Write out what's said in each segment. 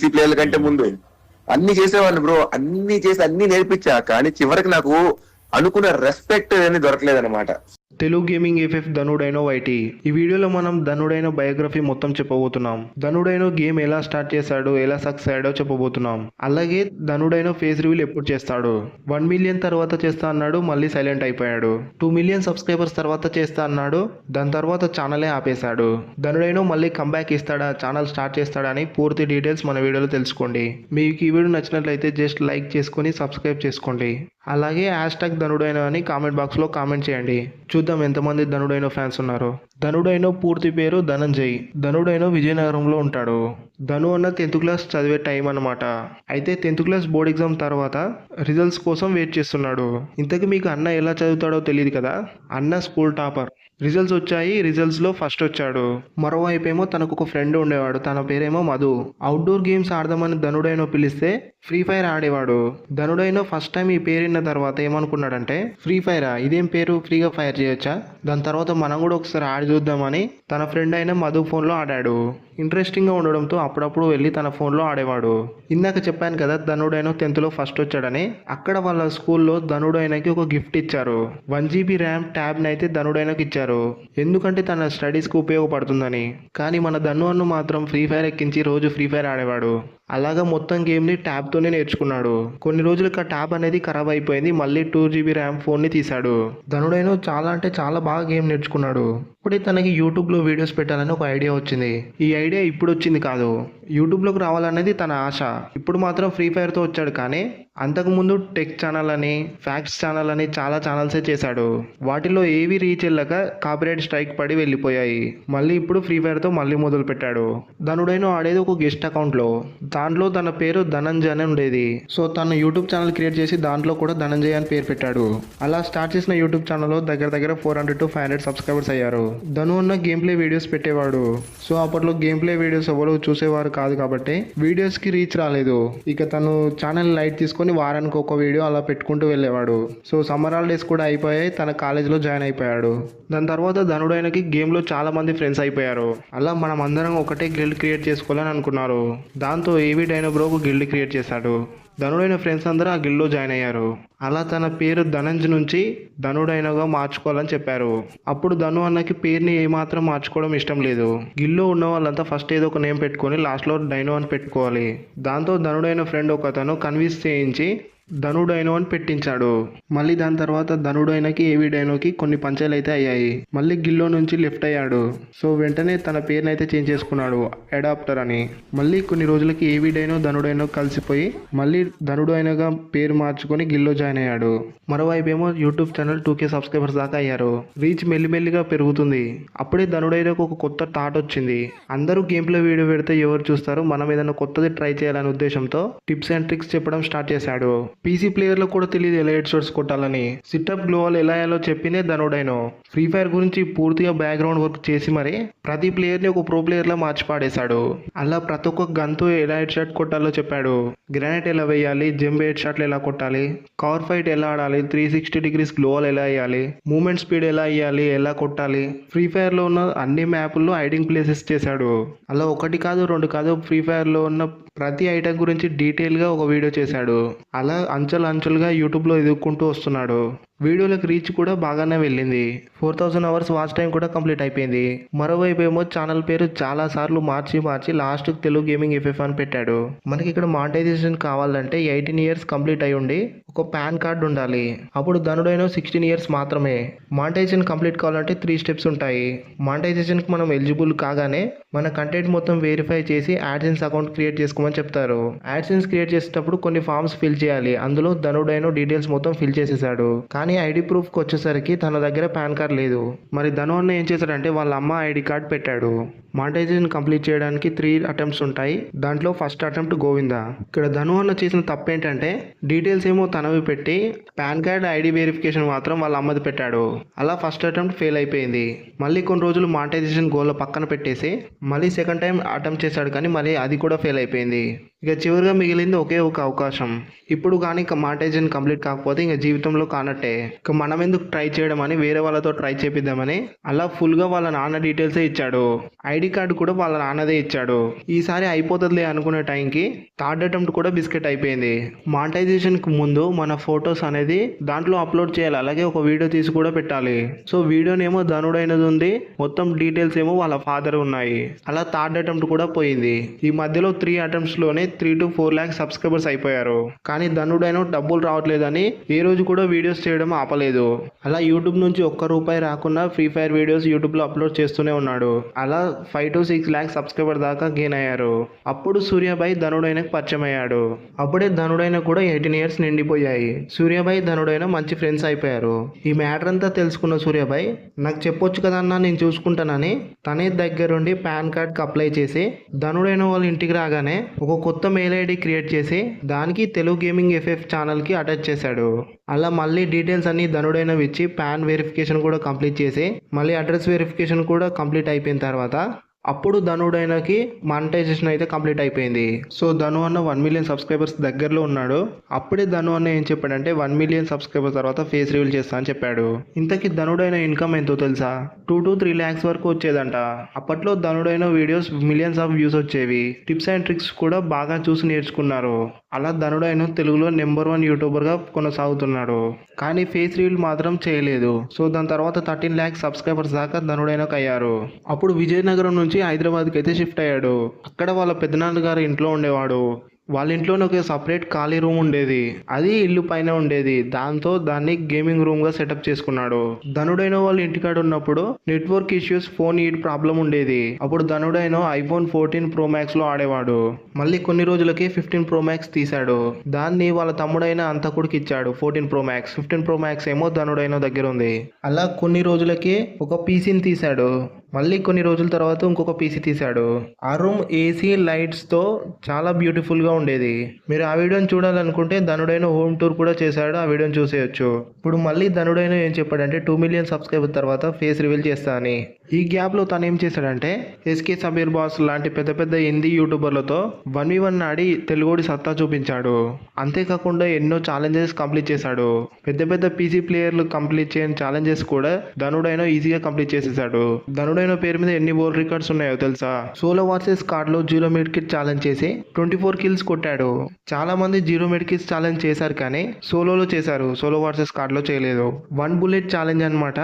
PC ప్లేయర్ల కంటే ముందు అన్ని చేసేవాడిని బ్రో, అన్ని చేసి అన్ని నేర్పించా, కానీ చివరికి నాకు అనుకున్న రెస్పెక్ట్ అనేది దొరకలేదన్నమాట. తెలుగు గేమింగ్ ఎఫ్ఎఫ్ ధనుడైనో వైటీ. ఈ వీడియోలో మనం ధనుడైనో బయోగ్రఫీ మొత్తం చెప్పబోతున్నాం. ధనుడైనో గేమ్ ఎలా స్టార్ట్ చేశాడు, ఎలా సక్సెస్ అయ్యాడో చెప్పబోతున్నాం. అలాగే ధనుడైనో ఫేస్ రివీల్ ఎప్పుడు చేస్తాడు, 1 మిలియన్ తర్వాత చేస్తా అన్నాడు, మళ్ళీ సైలెంట్ అయిపోయాడు. 2 మిలియన్ సబ్స్క్రైబర్స్ తర్వాత చేస్తా అన్నాడు, దాని తర్వాత ఛానలే ఆపేశాడు. ధనుడైనో మళ్ళీ కంబ్యాక్ ఇస్తాడా, ఛానల్ స్టార్ట్ చేస్తాడా అని పూర్తి డీటెయిల్స్ మన వీడియోలో తెలుసుకోండి. మీకు ఈ వీడియో నచ్చినట్లయితే జస్ట్ లైక్ చేసుకొని సబ్స్క్రైబ్ చేసుకోండి. అలాగే #ధనుడైనో అని కామెంట్ బాక్స్లో కామెంట్ చేయండి. చూద్దాం ఎంతమంది ధనుడైనో ఫ్యాన్స్ ఉన్నారో. ధనుడైనో పూర్తి పేరు ధనంజయ్. ధనుడైనో విజయనగరంలో ఉంటాడు. ధను అన్న 10th క్లాస్ చదివే టైం అన్నమాట. అయితే 10th క్లాస్ బోర్డ్ ఎగ్జామ్ తర్వాత రిజల్ట్స్ కోసం వెయిట్ చేస్తున్నాడు. ఇంతకీ మీకు అన్న ఎలా చదువుతాడో తెలియదు కదా. అన్న స్కూల్ టాపర్. రిజల్ట్స్ వచ్చాయి, రిజల్ట్స్లో ఫస్ట్ వచ్చాడు. మరోవైపు ఏమో తనకు ఒక ఫ్రెండ్ ఉండేవాడు, తన పేరేమో మధు. అవుట్డోర్ గేమ్స్ ఆడదామని ధనుడైనో పిలిస్తే ఫ్రీ ఫైర్ ఆడేవాడు. ధనుడైనో ఫస్ట్ టైం ఈ పేరు విన్న తర్వాత ఏమనుకున్నాడంటే, ఫ్రీ ఫైరా, ఇదేం పేరు, ఫ్రీగా ఫైర్ చేయొచ్చా, దాని తర్వాత మనం కూడా ఒకసారి ఆడి చూద్దామని తన ఫ్రెండ్ అయిన మధు ఫోన్లో ఆడాడు. ఇంట్రెస్టింగ్గా ఉండడంతో అప్పుడప్పుడు వెళ్ళి తన ఫోన్లో ఆడేవాడు. ఇందాక చెప్పాను కదా ధనుడైనో 10th ఫస్ట్ వచ్చాడని. అక్కడ వాళ్ళ స్కూల్లో ధనుడైనకి ఒక గిఫ్ట్ ఇచ్చారు. 1 GB ర్యామ్ ట్యాబ్ని అయితే ధనుడైనకి ఇచ్చారు, ఎందుకంటే తన స్టడీస్కి ఉపయోగపడుతుందని. కానీ మన ధను అన్ను మాత్రం ఫ్రీ ఫైర్ ఎక్కించి రోజు ఫ్రీ ఫైర్ ఆడేవాడు. అలాగా మొత్తం గేమ్ని ట్యాబ్తోనే నేర్చుకున్నాడు. కొన్ని రోజులకు ఆ ట్యాబ్ అనేది ఖరాబ్ అయిపోయింది. మళ్ళీ 2 GB ర్యామ్ ఫోన్ని తీశాడు. ధనుడైనో చాలా అంటే చాలా బాగా గేమ్ నేర్చుకున్నాడు. ఇప్పుడే తనకి యూట్యూబ్లో వీడియోస్ పెట్టాలని ఒక ఐడియా వచ్చింది. ఈ ఐడియా ఇప్పుడు వచ్చింది కాదు, యూట్యూబ్లోకి రావాలనేది తన ఆశ. ఇప్పుడు మాత్రం ఫ్రీ ఫైర్తో వచ్చాడు, కానీ అంతకుముందు టెక్ ఛానల్ అని, ఫ్యాక్ట్స్ ఛానల్ అని చాలా ఛానల్సే చేశాడు. వాటిలో ఏవి రీచ్ వెళ్ళక కాపీరైట్ స్ట్రైక్ పడి వెళ్ళిపోయాయి. మళ్ళీ ఇప్పుడు ఫ్రీ ఫైర్తో మళ్ళీ మొదలు పెట్టాడు. ధనుడైనో ఆడేది ఒక గెస్ట్ అకౌంట్లో. దాంట్లో తన పేరు ధనంజయ్ అని ఉండేది. సో తను యూట్యూబ్ ఛానల్ క్రియేట్ చేసి దాంట్లో కూడా ధనంజయ్ అని పేరు పెట్టాడు. అలా స్టార్ట్ చేసిన యూట్యూబ్ ఛానల్లో దగ్గర 400 to 500 సబ్స్క్రైబర్స్ అయ్యారు. ధను అన్న గేమ్ ప్లే వీడియోస్ పెట్టేవాడు. సో అప్పట్లో గేమ్ ప్లే వీడియోస్ ఎవరు చూసేవారు కాదు కాబట్టి వీడియోస్కి రీచ్ రాలేదు. ఇక తను ఛానల్ లైట్ తీసుకొని వారానికి ఒక వీడియో అలా పెట్టుకుంటూ వెళ్ళేవాడు. సో సమ్మర్ హాలిడేస్ కూడా అయిపోయాయి, తన కాలేజ్లో జాయిన్ అయిపోయాడు. దాని తర్వాత ధనుడైనకి గేమ్లో చాలా మంది ఫ్రెండ్స్ అయిపోయారు. అలా మనం అందరం ఒకటే గిల్డ్ క్రియేట్ చేసుకోవాలని అనుకున్నారు. దాంతో ఏవి డైనో బ్రో ఒక గిల్డ్ క్రియేట్ చేశాడు. ధనుడైన ఫ్రెండ్స్ అందరూ ఆ గిల్డ్లో జాయిన్ అయ్యారు. అలా తన పేరు ధనంజయ్ నుంచి ధనుడైనోగా మార్చుకోవాలని చెప్పారు. అప్పుడు ధను అన్నకి పేరుని ఏమాత్రం మార్చుకోవడం ఇష్టం లేదు. గిల్లో ఉన్న వాళ్ళంతా ఫస్ట్ ఏదో ఒక నేమ్ పెట్టుకొని లాస్ట్లో డైనో అని పెట్టుకోవాలి. దాంతో ధనుడైన ఫ్రెండ్ ఒకతను కన్విన్స్ చేయించి ధనుడైనో అని పెట్టించాడు. మళ్ళీ దాని తర్వాత ధనుడైనకి ఏవి డైనోకి కొన్ని పంచాయలు అయితే అయ్యాయి. మళ్ళీ గిల్లో నుంచి లెఫ్ట్ అయ్యాడు. సో వెంటనే తన పేరుని అయితే చేంజ్ చేసుకున్నాడు, అడాప్టర్ అని. మళ్ళీ కొన్ని రోజులకి ఏవి డైనో ధనుడైనో కలిసిపోయి మళ్ళీ ధనుడైనోగా పేరు మార్చుకొని గిల్లో జాయిన్ అయ్యాడు. మరోవైపు ఏమో యూట్యూబ్ ఛానల్ 2K సబ్స్క్రైబర్స్ దాకా అయ్యారు. రీచ్ మెల్లిమెల్లిగా పెరుగుతుంది. అప్పుడే ధనుడైనోకి ఒక కొత్త థాట్ వచ్చింది. అందరూ గేమ్ ప్లే వీడియో పెడితే ఎవరు చూస్తారు, మనం ఏదైనా కొత్తది ట్రై చేయాలనే ఉద్దేశంతో టిప్స్ అండ్ ట్రిక్స్ చెప్పడం స్టార్ట్ చేశాడు. పీసీ ప్లేయర్లకు కూడా తెలియదు ఎలా హెడ్ షాట్స్ కొట్టాలని. సిటప్ గ్లోవల్ ఎలా అయ్యాలో చెప్పిందే ధనుడైనో. ఫ్రీ ఫైర్ గురించి పూర్తిగా బ్యాక్గ్రౌండ్ వర్క్ చేసి మరి ప్రతి ప్లేయర్ని ఒక ప్రో ప్లేయర్లా మార్చి పాడేశాడు. అలా ప్రతి ఒక్క గన్తో ఎలా హెడ్ షాట్ కొట్టాలో చెప్పాడు. గ్రానైట్ ఎలా వేయాలి, జంప్ హెడ్ షాట్లు ఎలా కొట్టాలి, కవర్ ఫైట్ ఎలా ఆడాలి, 360 degrees గ్లోవల్ ఎలా వేయాలి, మూమెంట్ స్పీడ్ ఎలా వేయాలి, ఎలా కొట్టాలి. ఫ్రీ ఫైర్లో ఉన్న అన్ని మ్యాపుల్లో హైడింగ్ ప్లేసెస్ చేశాడు. అలా 1 కాదు 2 కాదు, ఫ్రీ ఫైర్లో ఉన్న ప్రతి ఐటమ్ గురించి డీటెయిల్గా ఒక వీడియో చేశాడు. అలా అంచెలుగా యూట్యూబ్లో ఎదుర్కొంటూ వస్తున్నాడు. వీడియోలకు రీచ్ కూడా బాగానే వెళ్ళింది. 4000 అవర్స్ వాచ్ టైం కూడా కంప్లీట్ అయిపోయింది. మరోవైపు ఏమో ఛానల్ పేరు చాలా సార్లు మార్చి లాస్ట్ తెలుగు గేమింగ్ ఎఫ్ఎఫ్ అని పెట్టాడు. మనకి ఇక్కడ మానిటైజేషన్ కావాలంటే 18 years కంప్లీట్ అయి ఉండి ఒక పాన్ కార్డ్ ఉండాలి. అప్పుడు ధనుడైనో 16 years మాత్రమే. మానిటైజేషన్ కంప్లీట్ కావాలంటే 3 steps ఉంటాయి. మానిటైజేషన్కి మనం ఎలిజిబుల్ కాగానే మన కంటెంట్ మొత్తం వెరిఫై చేసి యాడ్సెన్స్ అకౌంట్ క్రియేట్ చేసుకోమని చెప్తారు. యాడ్సెన్స్ క్రియేట్ చేసేటప్పుడు కొన్ని ఫామ్స్ ఫిల్ చేయాలి. అందులో ధనుడైనో డీటెయిల్స్ మొత్తం ఫిల్ చేసేసాడు. కానీ ఐడి ప్రూఫ్కి వచ్చేసరికి తన దగ్గర పాన్ కార్డ్ లేదు. మరి ధను అన్న ఏం చేశాడంటే వాళ్ళ అమ్మ ఐడి కార్డ్ పెట్టాడు. మానిటైజేషన్ కంప్లీట్ చేయడానికి 3 attempts ఉంటాయి. దాంట్లో ఫస్ట్ అటెంప్ట్ గోవిందా. ఇక్కడ ధను అన్న చేసిన తప్పు ఏంటంటే డీటెయిల్స్ ఏమో తనవి పెట్టి పాన్ కార్డ్ ఐడి వెరిఫికేషన్ మాత్రం వాళ్ళ అమ్మది పెట్టాడు. అలా ఫస్ట్ అటెంప్ట్ ఫెయిల్ అయిపోయింది. మళ్ళీ కొన్ని రోజులు మానిటైజేషన్ గోల్ పక్కన పెట్టేసి మళ్ళీ సెకండ్ టైం అటెంప్ట్ చేశాడు, కానీ మళ్ళీ అది కూడా ఫెయిల్ అయిపోయింది. ఇక చివరిగా మిగిలింది ఒకే ఒక అవకాశం. ఇప్పుడు కానీ మానిటైజేషన్ కంప్లీట్ కాకపోతే ఇంకా జీవితంలో కానట్టే. ఇక మనం ఎందుకు ట్రై చేయడం అని వేరే వాళ్ళతో ట్రై చేపిద్దామని అలా ఫుల్గా వాళ్ళ నాన్న డీటెయిల్సే ఇచ్చాడు. ఐడి కార్డు కూడా వాళ్ళ నాన్నదే ఇచ్చాడు. ఈసారి అయిపోతుందిలే అనుకునే టైంకి థర్డ్ అటెంప్ట్ కూడా బిస్కెట్ అయిపోయింది. మానిటైజేషన్కి ముందు మన ఫొటోస్ అనేది దాంట్లో అప్లోడ్ చేయాలి, అలాగే ఒక వీడియో తీసి కూడా పెట్టాలి. సో వీడియోనేమో ధనుడైనది ఉంది, మొత్తం డీటెయిల్స్ ఏమో వాళ్ళ ఫాదర్ ఉన్నాయి. అలా థర్డ్ అటెంప్ట్ కూడా పోయింది. ఈ మధ్యలో 3 attempts లోనే 3 to 4 lakhs సబ్స్క్రైబర్స్ అయిపోయారు. కానీ ధనుడైన డబ్బులు రావట్లేదని ఏ రోజు కూడా వీడియోస్ చేయడం ఆపలేదు. అలా యూట్యూబ్ నుంచి ఒక్క రూపాయి రాకుండా ఫ్రీ ఫైర్ వీడియోస్ యూట్యూబ్లో అప్లోడ్ చేస్తూనే ఉన్నాడు. అలా 5 to 6 lakhs సబ్స్క్రైబర్ దాకా గెయిన్ అయ్యారు. అప్పుడు సూర్యాబాయ్ ధనుడైనకు పరిచయం అయ్యాడు. అప్పుడే ధనుడైన కూడా 18 years నిండిపోయాయి. సూర్యాబాయ్ ధనుడైన మంచి ఫ్రెండ్స్ అయిపోయారు. ఈ మ్యాటర్ అంతా తెలుసుకున్న సూర్యాబాయ్ నాకు చెప్పొచ్చు కదన్నా, నేను చూసుకుంటానని తనే దగ్గరుండి పాన్ కార్డ్కి అప్లై చేసి ధనుడైన వాళ్ళ ఇంటికి రాగానే ఒక కొత్త మెయిల్ ఐడి క్రియేట్ చేసి దానికి తెలుగు గేమింగ్ ఎఫ్ఎఫ్ ఛానల్కి అటాచ్ చేశాడు. అలా మళ్ళీ డీటెయిల్స్ అన్ని ధనుడైనవి ఇచ్చి పాన్ వెరిఫికేషన్ కూడా కంప్లీట్ చేసి మళ్ళీ అడ్రస్ వెరిఫికేషన్ కూడా కంప్లీట్ అయిపోయిన తర్వాత అప్పుడు ధనుడైనకి మానిటైజేషన్ అయితే కంప్లీట్ అయిపోయింది. సో ధను అన్న 1 million సబ్స్క్రైబర్స్ దగ్గరలో ఉన్నాడు. అప్పుడే ధను అన్న ఏం చెప్పాడంటే 1 million సబ్స్క్రైబర్స్ తర్వాత ఫేస్ రివీల్ చేస్తా అని చెప్పాడు. ఇంతకీ ధనుడైన ఇన్కమ్ ఎంతో తెలుసా? 2 to 3 lakhs వరకు వచ్చేదంట. అప్పట్లో ధనుడైన వీడియోస్ మిలియన్స్ ఆఫ్ వ్యూస్ వచ్చేవి. టిప్స్ అండ్ ట్రిక్స్ కూడా బాగా చూసి నేర్చుకున్నారు. అలా ధనుడైన తెలుగులో నెంబర్ 1 యూట్యూబర్గా కొనసాగుతున్నాడు. కానీ ఫేస్ రివీల్ మాత్రం చేయలేదు. సో దాని తర్వాత 13 lakhs సబ్స్క్రైబర్స్ దాకా ధనుడైనకు అయ్యారు. అప్పుడు విజయనగరం నుంచి హైదరాబాద్కి అయితే షిఫ్ట్ అయ్యాడు. అక్కడ వాళ్ళ పెద్దనాన్న గారి ఇంట్లో ఉండేవాడు. వాళ్ళ ఇంట్లోనే ఒక సపరేట్ ఖాళీ రూమ్ ఉండేది. అది ఇల్లు పైన ఉండేది. దాంతో దాన్ని గేమింగ్ రూమ్ గా సెటప్ చేసుకున్నాడు. ధనుడైన వాళ్ళ ఇంటికాడ ఉన్నప్పుడు network issues, phone heat problem ఉండేది. అప్పుడు ధనుడైన iPhone 14 Pro Max లో ఆడేవాడు. మళ్ళీ కొన్ని రోజులకి 15 Pro Max తీశాడు. దాన్ని వాళ్ళ తమ్ముడైన అంతకుడికి ఇచ్చాడు. 14 Pro Max, 15 Pro Max ఏమో ధనుడైన దగ్గర ఉంది. అలా కొన్ని రోజులకి ఒక పీసీని తీశాడు. మళ్ళీ కొన్ని రోజుల తర్వాత ఇంకొక పీసీ తీశాడు. ఆ రూమ్ ఏసీ లైట్స్ తో చాలా బ్యూటిఫుల్ గా ఉండేది. మీరు ఆ వీడియోని చూడాలనుకుంటే ధనుడైన హోమ్ టూర్ కూడా చేశాడు, ఆ వీడియోని చూసేయచ్చు. ఇప్పుడు మళ్ళీ ధనుడైన ఏం చెప్పాడంటే 2 million సబ్స్క్రైబర్ తర్వాత ఫేస్ రివీల్ చేస్తా అని. ఈ గ్యాప్ లో తను ఏం చేశాడంటే ఎస్కే సబీర్ బాస్ లాంటి పెద్ద పెద్ద హిందీ యూట్యూబర్లతో 1v1 ఆడి తెలుగుడి సత్తా చూపించాడు. అంతేకాకుండా ఎన్నో ఛాలెంజెస్ కంప్లీట్ చేశాడు. పెద్ద పెద్ద పీసీ ప్లేయర్లు కంప్లీట్ చేయని ఛాలెంజెస్ కూడా ధనుడైన ఈజీగా కంప్లీట్ చేసేసాడు. ధనుడైన పేరు మీద ఎన్ని వరల్డ్ రికార్డ్స్ ఉన్నాయో తెలుసా? సోలో వర్సెస్ కార్డ్ లో 0 medkit ఛాలెంజ్ చేసి 24 kills కొట్టాడు. చాలా మంది 0 medkit ఛాలెంజ్ చేశారు, కానీ సోలోలో చేశారు, సోలో వర్సెస్ కార్డ్ లో చేయలేదు. 1 bullet ఛాలెంజ్ అన్నమాట.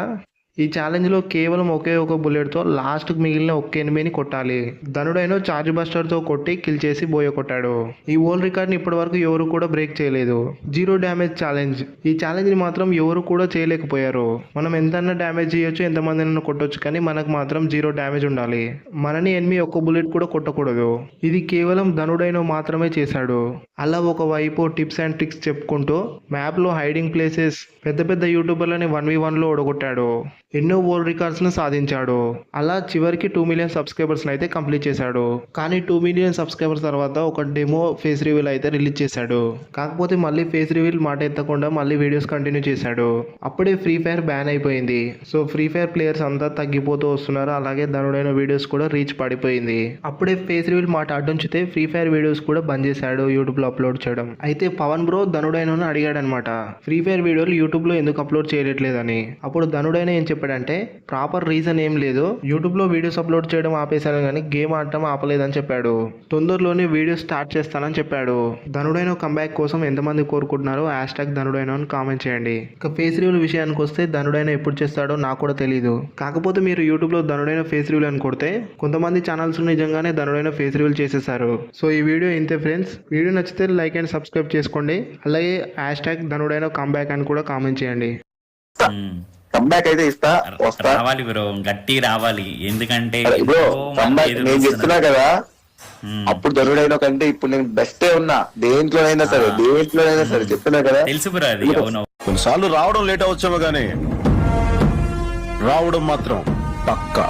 ఈ ఛాలెంజ్ లో కేవలం ఒకే ఒక బుల్లెట్ తో లాస్ట్ మిగిలిన ఒక్క ఎనిమిని కొట్టాలి. ధనుడైన చార్జ్ బస్టర్ తో కొట్టి కిల్ చేసి బోయ కొట్టాడు. ఈ వరల్డ్ రికార్డ్ ని ఇప్పటి వరకు ఎవరు కూడా బ్రేక్ చేయలేదు. 0 డ్యామేజ్ ఛాలెంజ్. ఈ ఛాలెంజ్ ని మాత్రం ఎవరు కూడా చేయలేకపోయారు. మనం ఎంతన్నా డ్యామేజ్ చేయొచ్చు, ఎంతమందినైనా కొట్టొచ్చు, కానీ మనకు మాత్రం 0 డ్యామేజ్ ఉండాలి. మనని ఎనిమి ఒక్క బుల్లెట్ కూడా కొట్టకూడదు. ఇది కేవలం ధనుడైన మాత్రమే చేశాడు. అలా ఒకవైపు టిప్స్ అండ్ ట్రిక్స్ చెప్పుకుంటూ మ్యాప్ లో హైడింగ్ ప్లేసెస్, పెద్ద పెద్ద యూట్యూబర్లని 1v1 లో ఓడగొట్టాడు. ఎన్నో వరల్డ్ రికార్డ్స్ ను సాధించాడు. అలా చివరికి 2 million సబ్స్క్రైబర్స్ అయితే కంప్లీట్ చేశాడు. కానీ 2 million సబ్స్క్రైబర్స్ తర్వాత ఒక డెమో ఫేస్ రివీల్ అయితే రిలీజ్ చేశాడు. కాకపోతే మళ్ళీ ఫేస్ రివీల్ మాట ఎత్తకుండా మళ్ళీ వీడియోస్ కంటిన్యూ చేశాడు. అప్పుడే ఫ్రీ ఫైర్ బ్యాన్ అయిపోయింది. సో ఫ్రీ ఫైర్ ప్లేయర్స్ అంతా తగ్గిపోతూ వస్తున్నారు. అలాగే ధనుడైన వీడియోస్ కూడా రీచ్ పడిపోయింది. అప్పుడే ఫేస్ రివీల్ మాట అడ్డుంచితే ఫ్రీ ఫైర్ వీడియోస్ కూడా బంద్ చేశాడు యూట్యూబ్ లో అప్లోడ్ చేయడం. అయితే పవన్ బ్రో ధనుడైన అడిగాడు అనమాట, ఫ్రీ ఫైర్ వీడియోలు యూట్యూబ్ లో ఎందుకు అప్లోడ్ చేయట్లేదని. అప్పుడు ధనుడైన ఏం చెప్పాడంటే ప్రాపర్ రీజన్ ఏం లేదు, యూట్యూబ్ లో వీడియోస్ అప్లోడ్ చేయడం ఆపేశాను కానీ గేమ్ ఆడటం ఆపలేదని చెప్పాడు. తొందరలోనే వీడియోస్ స్టార్ట్ చేస్తానని చెప్పాడు. ధనుడైన కంబ్యాక్ కోసం ఎంతమంది కోరుకుంటున్నారో #ధనుడైన అని కామెంట్ చేయండి. ఇక ఫేస్ రివీల్ విషయానికి వస్తే ధనుడైన ఎప్పుడు చేస్తాడో నాకు కూడా తెలియదు. కాకపోతే మీరు యూట్యూబ్ లో ధనుడైన ఫేస్ రివీల్ అని కొడితే కొంతమంది ఛానల్స్ నిజంగానే ధనుడైన ఫేస్ రివీల్ చేసేసారు. సో ఈ వీడియో ఇంతే ఫ్రెండ్స్. వీడియో నచ్చితే లైక్ అండ్ సబ్స్క్రైబ్ చేసుకోండి. అలాగే #ధనుడైన కంబ్యాక్ అని కూడా కామెంట్ చేయండి. కంబ్యాక్ అయితే ఇస్తా, వస్తా. రావాలి బ్రో, గట్టి రావాలి. ఎందుకంటే బ్రో కంబ్యాక్ నేను చెప్తున్నా కదా, అప్పుడు ధనుడైన కంటే ఇప్పుడు నేను బెస్టే ఉన్నా. దేంట్లోనైనా సరే చెప్తున్నా కదా. తెలుసు బ్రో అది. అవును, కొన్నిసార్లు రావడం లేట్ అవచ్చేమో గానీ రావడం మాత్రం పక్కా.